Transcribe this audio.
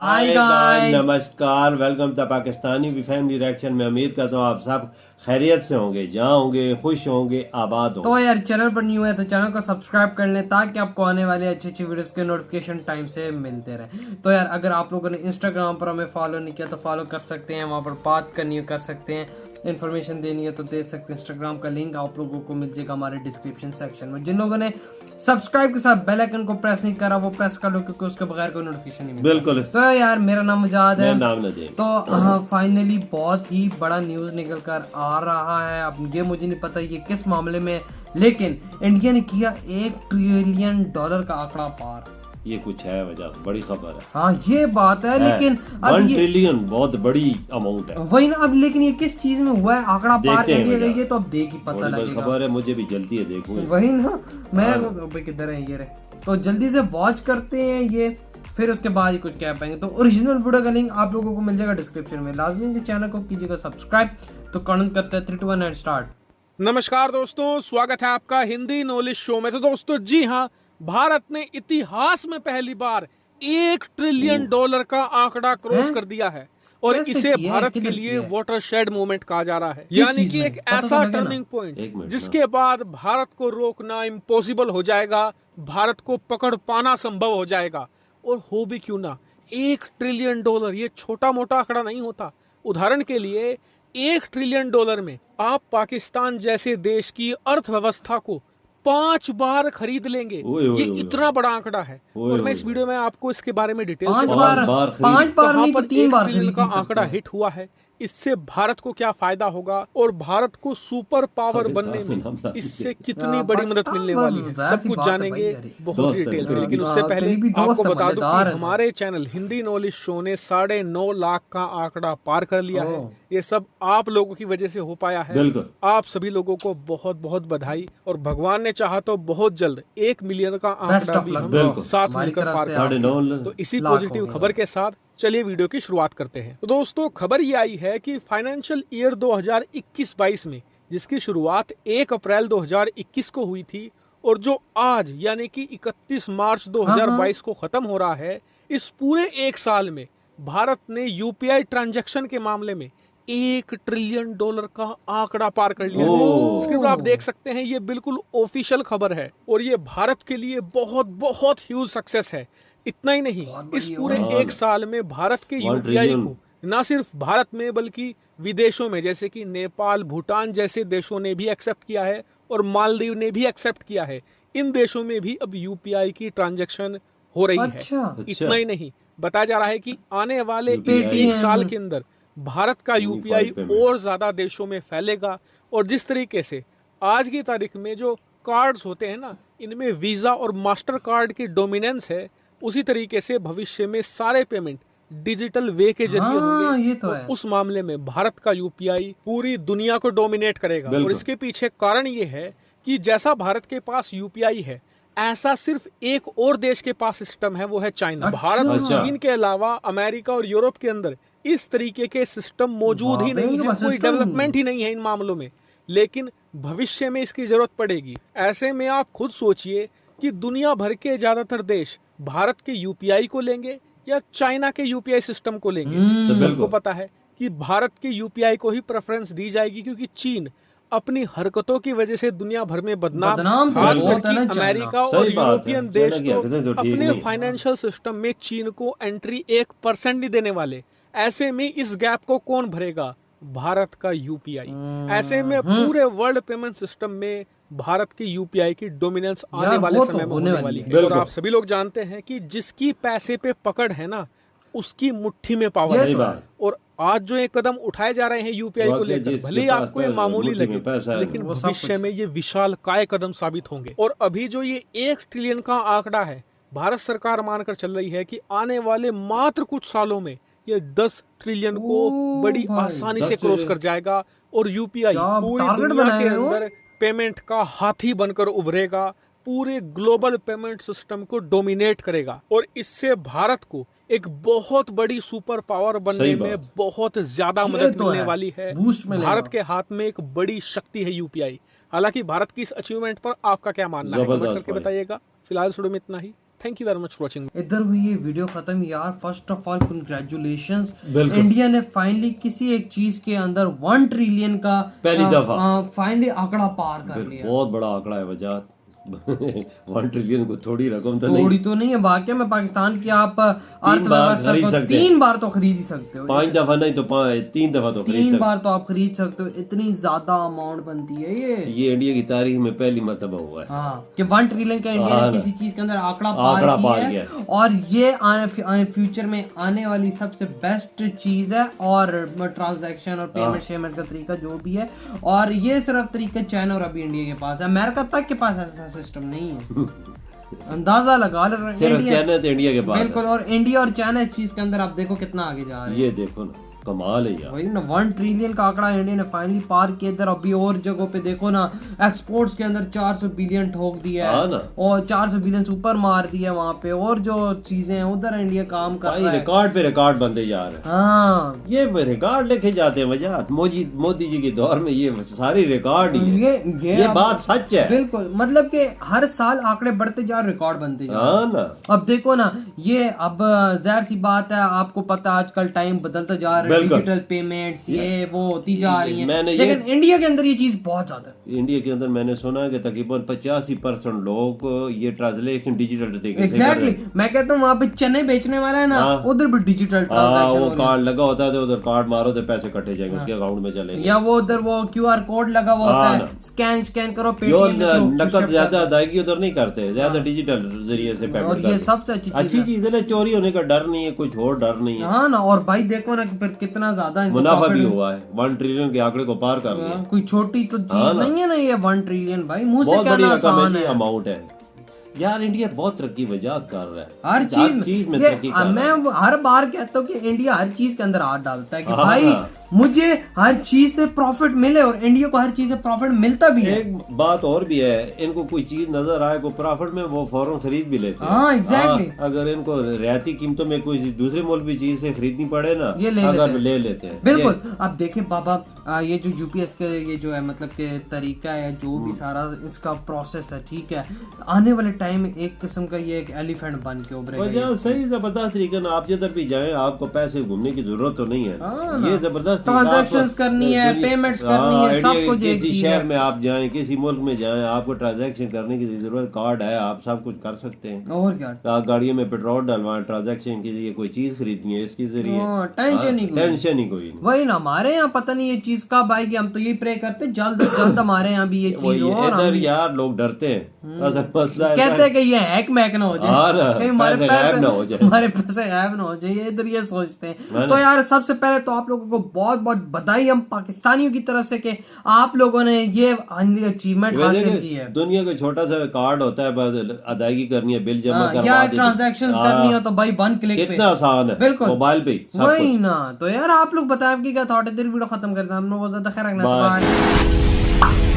Hi guys, नमस्कार, welcome to Pakistani भी family reaction में। उम्मीद करता हूँ आप सब खैरियत से होंगे, जहाँ होंगे खुश होंगे, आबाद होंगे। तो यार चैनल पर न्यू है तो चैनल को सब्सक्राइब कर लें ताकि आपको आने वाले अच्छी अच्छी वीडियोस के नोटिफिकेशन टाइम से मिलते रहे। तो यार अगर आप लोगों ने इंस्टाग्राम पर हमें फॉलो नहीं किया तो फॉलो कर सकते हैं, वहाँ पर बात करनी हो कर सकते हैं, इन्फॉर्मेशन देनी है तो दे सकते हैं। इंस्टाग्राम का लिंक आप लोगों को मिल जाएगा हमारे डिस्क्रिप्शन सेक्शन में। जिन लोगों ने सब्सक्राइब के साथ बेल आइकन को प्रेस नहीं करा वो प्रेस कर लो, क्योंकि उसके बगैर कोई नोटिफिकेशन नहीं मिलता। बिल्कुल। तो यार मेरा नाम मुजाद है। मेरा नाम नदीम। तो फाइनली बहुत ही बड़ा न्यूज निकल कर आ रहा है। अब ये मुझे नहीं पता ये किस मामले में, लेकिन इंडिया ने किया $1 ट्रिलियन का आंकड़ा पार। ये कुछ है वजह, बड़ी खबर है। हाँ ये बात है, लेकिन अब 1 ये ट्रिलियन बहुत बड़ी अमाउंट है। वही ना। अब लेकिन ये किस चीज में हुआ है आंकड़ा पार देखते हैं इंडिया का, वजह। ये तो अब देख ही पता लगेगा। खबर है, मुझे भी जल्दी है, देखूंगा। वही ना, मैं भाई किधर है ये रहे। तो जल्दी से वॉच करते हैं ये, फिर उसके बाद ही कुछ कह पाएंगे। तो ओरिजिनल वीडियो का लिंक आप लोगों को मिल जाएगा डिस्क्रिप्शन में। लाजमी चैनल को कीजिएगा सब्सक्राइब। तो काउंट करते हैं 3 2 1 एंड स्टार्ट। नमस्कार दोस्तों, स्वागत है आपका हिंदी नॉलेज शो में। तो दोस्तों जी हाँ, भारत ने इतिहास में पहली बार $1 ट्रिलियन का आंकड़ा क्रॉस कर दिया है और कैसे इसे किया? भारत किधर के लिए किया? वाटरशेड मूवमेंट कहा जा रहा है। किस यानी चीज कि में? एक पता तो ऐसा लगे ना। टर्निंग एक पॉइंट मिनट जिसके बाद भारत को रोकना इम्पॉसिबल हो जाएगा, भारत को पकड़ पाना संभव हो जाएगा। और हो भी क्यों ना, $1 ट्रिलियन ये छोटा मोटा आंकड़ा नहीं होता। उदाहरण के लिए $1 ट्रिलियन में आप पाकिस्तान जैसे देश की अर्थव्यवस्था को 5 बार खरीद लेंगे। ये इतना बड़ा आंकड़ा है और मैं इस वीडियो में आपको इसके बार में डिटेल से 5 बार नहीं तो 3 बार ट्रिलियन का आंकड़ा हिट हुआ है। इससे भारत को क्या फायदा होगा और भारत को सुपर पावर बनने में इससे कितनी बड़ी मदद मिलने वाली है, सब कुछ जानेंगे बहुत ही डिटेल से। लेकिन उससे पहले आपको बता दूं कि हमारे चैनल हिंदी नॉलेज शो ने 9.5 लाख का आंकड़ा पार कर लिया है। ये सब आप लोगों की वजह से हो पाया है। आप सभी लोगों को बहुत बहुत बधाई, और भगवान ने चाहा तो बहुत जल्द 1 मिलियन का आंकड़ा भी हम साथ मिलकर पार करेंगे। तो इसी पॉजिटिव खबर के साथ चलिए वीडियो की शुरुआत करते हैं। तो दोस्तों खबर ये आई है कि फाइनेंशियल ईयर 2021-22 में, जिसकी शुरुआत 1 अप्रैल 2021 को हुई थी और जो आज यानी कि 31 मार्च 2022 को खत्म हो रहा है, इस पूरे एक साल में भारत ने यूपीआई ट्रांजैक्शन के मामले में $1 ट्रिलियन का आंकड़ा पार कर लिया है। इसके ऊपर आप देख सकते हैं, ये बिल्कुल ऑफिशियल खबर है और ये भारत के लिए बहुत बहुत ह्यूज सक्सेस है। इतना ही नहीं, इस पूरे एक साल में भारत के यूपीआई को न सिर्फ भारत में बल्कि विदेशों में जैसे कि नेपाल, भूटान जैसे देशों ने भी एक्सेप्ट किया है और मालदीव ने भी एक्सेप्ट किया है। इन देशों में भी अब यूपीआई की ट्रांजैक्शन हो रही है। इतना ही नहीं, बताया जा रहा है कि आने वाले इस एक साल के अंदर भारत का यूपीआई और ज्यादा देशों में फैलेगा। और जिस तरीके से आज की तारीख में जो कार्ड्स होते हैं ना, इनमें वीजा और मास्टर कार्ड की डोमिनेंस है, उसी तरीके से भविष्य में सारे पेमेंट डिजिटल वे के जरिए होंगे। ये तो है। उस मामले में भारत का यूपीआई पूरी दुनिया को डोमिनेट करेगा। और इसके पीछे कारण ये है कि जैसा भारत के पास यूपीआई है, ऐसा सिर्फ एक और देश के पास सिस्टम है, वो है चाइना। भारत और चीन के अलावा अमेरिका और यूरोप के अंदर इस तरीके के सिस्टम मौजूद ही नहीं है, कोई डेवलपमेंट ही नहीं है इन मामलों में। लेकिन भविष्य में इसकी जरूरत पड़ेगी। ऐसे में आप खुद सोचिए कि दुनिया भर के ज्यादातर देश भारत के यूपीआई को लेंगे या चाइना के यूपीआई सिस्टम को लेंगे। सबको पता है कि भारत के यूपीआई को ही प्रेफरेंस दी जाएगी, क्योंकि चीन अपनी हरकतों की वजह से दुनिया भर में बदनाम, खास करके अमेरिका और यूरोपियन देश तो अपने फाइनेंशियल सिस्टम में चीन को एंट्री 1% नहीं देने वाले। ऐसे में इस गैप को कौन भरेगा? भारत का यूपीआई। ऐसे में पूरे वर्ल्ड पेमेंट सिस्टम में भारत की यूपीआई की डोमिनेंस आने वाले समय में होने वाली है। और आप सभी लोग जानते हैं कि जिसकी पैसे पे पकड़ है ना, उसकी मुट्ठी में पावर है। और आज जो एक कदम उठाए जा रहे हैं यूपीआई को लेकर, भले ही आपको ये मामूली लगे, लेकिन भविष्य में ये विशाल काय कदम साबित होंगे। और अभी जो ये 1 ट्रिलियन का आंकड़ा है, भारत सरकार मानकर चल रही है कि आने वाले मात्र कुछ सालों में ये 10 ट्रिलियन को बड़ी आसानी से क्रॉस कर जाएगा और यूपीआई पूरी दुनिया के अंदर पेमेंट का हाथी बनकर उभरेगा, पूरे ग्लोबल पेमेंट सिस्टम को डोमिनेट करेगा। और इससे भारत को एक बहुत बड़ी सुपर पावर बनने में बहुत ज्यादा मदद मिलने वाली है। भारत के हाथ में एक बड़ी शक्ति है यूपीआई। हालांकि भारत की इस अचीवमेंट पर आपका क्या मानना है, कमेंट करके बताइएगा। फिलहाल वीडियो में इतना ही। Thank you very much for watching. इधर हुई ये वीडियो खत्म यार। फर्स्ट ऑफ ऑल कंग्रेचुलेशंस, बिल्कुल। इंडिया ने फाइनली किसी एक चीज के अंदर 1 ट्रिलियन का पहली दफा फाइनली आंकड़ा पार कर लिया। बहुत बड़ा आंकड़ा है वजात 1 ट्रिलियन को थोड़ी रकम तो थोड़ी नहीं। तो नहीं है, वाकई में पाकिस्तान की आप बार अर्थव्यवस्था खरीद को सकते हैं। 3 बार तो खरीद ही सकते हो। 5 दफा नहीं तो 3 दफा तो खरीद 3 सकते। बार तो आप खरीद सकते हो, इतनी ज्यादा अमाउंट बनती है ये इंडिया की तारीख में पहली मर्तबा हुआ है। हाँ कि 1 ट्रिलियन का इंडिया हाँ ने ना। किसी चीज के अंदर आंकड़ा आंकड़ा पार पार किया किया है। और ये फ्यूचर में आने वाली सबसे बेस्ट चीज है। और ट्रांजैक्शन और पेमेंट शेमेंट का तरीका जो भी है, और ये सिर्फ तरीका चाइना और अभी इंडिया के पास है। अमेरिका तक के पास ऐसा सिस्टम नहीं है। अंदाजा लगा लो सिर्फ चाइना तो इंडिया के पास है। बिल्कुल। और इंडिया और चाइना इस चीज के अंदर आप देखो कितना आगे जा रहे हैं। ये देखो ना, कमाल है यार। वही ना, 1 ट्रिलियन का आंकड़ा इंडिया ने फाइनली पार किया। इधर अभी और जगहों पे देखो ना, एक्सपोर्ट्स के अंदर 400 बिलियन ठोक दिया हाँ है ना। और 400 बिलियन से ऊपर मार दिया वहाँ पे। और जो चीजें हैं उधर इंडिया काम कर भाई रहा है। रिकॉर्ड पे रिकॉर्ड बनते जा रहे हैं। हाँ ये रिकॉर्ड लिखे जाते हैं वजात। मोदी जी के दौर में ये सारी रिकॉर्ड ही है। ये अब- बात सच है। बिल्कुल, मतलब कि हर साल आंकड़े बढ़ते जा रहे, रिकॉर्ड बनते जा रहे। हाँ ना। अब देखो ना, ये अब जाहिर सी बात है, आपको पता है आजकल टाइम बदलता जा रहा है, बिल्कुल। डिजिटल पेमेंट्स ये वो होती जा रही हैं। मैंने लेकिन इंडिया के अंदर ये चीज बहुत ज्यादा है। इंडिया के अंदर मैंने सुना है कि तकरीबन 85% लोग ये ट्रांसलेशन डिजिटल तरीके से कर रहे एग्जैक्टली हैं। मैं कहता हूँ वहाँ पे चने बेचने वाला है ना, हाँ। उधर भी डिजिटल हाँ, ट्रांजैक्शन वो हो रही है। कार्ड लगा होता है तो उधर कार्ड मारो तो पैसे कटे जाएंगे, उसके अकाउंट में चलेंगे। या वो उधर वो QR कोड लगा हुआ होता हाँ है, ना। स्कैन करो यो पेटीएम के थ्रू, नकद शिफ्ट ज्यादा करता अदायगी उधर नहीं करते, ज्यादा डिजिटल जरिए से है। पेमेंट और ये करते हैं। सबसे अच्छी चीज अच्छी है। चीज है ना, चोरी होने का डर नहीं है, कुछ और डर नहीं है। हाँ ना। और भाई देखो ना कि फिर कितना ज्यादा इनको मुनाफा profit भी है। हुआ है, 1 ट्रिलियन के आंकड़े को पार कर लिया। कोई छोटी तो हाँ चीज ना। नहीं है ना ये 1 ट्रिलियन भाई, मुंह से बहुत बड़ी कहना रकम आसान है, है। अमाउंट है यार। इंडिया बहुत तरक्की वजात कर रहा है, हर चीज में ये तरक्की कर रहा मैं है। हर बार कहता हूँ कि इंडिया हर चीज के अंदर हाथ डालता है कि हाँ, भाई हाँ। मुझे हर चीज से प्रॉफिट मिले, और इंडिया को हर चीज से प्रॉफिट मिलता भी है। एक बात और भी है, इनको कोई चीज नजर आए को प्रॉफिट में वो फौरन खरीद भी लेते हैं। हाँ, exactly। हाँ, अगर इनको रियायती कीमतों में कोई दूसरे मुल्क की चीज से खरीदनी पड़े ना, ये ले अगर लेते हैं। ले लेते हैं। बिल्कुल। अब देखिए बाबा, ये जो यूपीएस के ये जो है मतलब के तरीका है, जो भी सारा इसका प्रोसेस है, ठीक है, आने वाले टाइम में एक किस्म का ये एक एलिफेंट बन के उभरेगा। वजह सही जबरदस्त तरीके ना, आप जिधर भी जाएं आपको पैसे घूमने की जरूरत तो नहीं है। हाँ ना। ये जबरदस्त ट्रांजैक्शंस करनी है, पेमेंट्स करनी है, सब कुछ एक किसी चीज शहर है। में आप जाएं, किसी मुल्क में जाएं, आपको ट्रांजैक्शन करने की जरूरत, कार्ड है, आप सब कुछ कर सकते हैं। और क्या, आप गाड़ियों में पेट्रोल डलवाएं, ट्रांजैक्शन के लिए कोई चीज खरीदनी है इसके जरिए, हाँ, टेंशन ही कोई नहीं। टेंशन ही कोई नहीं। वही ना, हमारे यहाँ पता नहीं ये चीज कब आएगी। हम तो यही प्रे करते जल्द से जल्द हमारे यहाँ भी ये वही चीज हो। और हम इधर भी यार लोग डरते हैं, असल मसला है कहते हैं कि ये हैक मैक ना हो हाँ ना, जाए, कहीं हमारे पैसे गायब ना हो जाए। हमारे पैसे गायब ना हो जाए, ये इधर ये सोचते हैं। तो यार सबसे पहले तो आप लोगों को बहुत बहुत बधाई हम पाकिस्तानियों की तरफ से कि आप लोगों ने ये अचीवमेंट हासिल की है। दुनिया का छोटा सा कार्ड होता है, बस अदायगी करनी है, बिल जमा हाँ, करवा या दीजिए। ट्रांजैक्शंस करनी हो तो भाई 1 क्लिक पे। कितना आसान है, बिल्कुल। मोबाइल पे ही सब वही कुछ। ना। तो यार आप लोग बताएं आपकी क्या थॉट है। वीडियो खत्म करते हैं, हम लोग बहुत ज्यादा खैर रखना। बाय। बाय।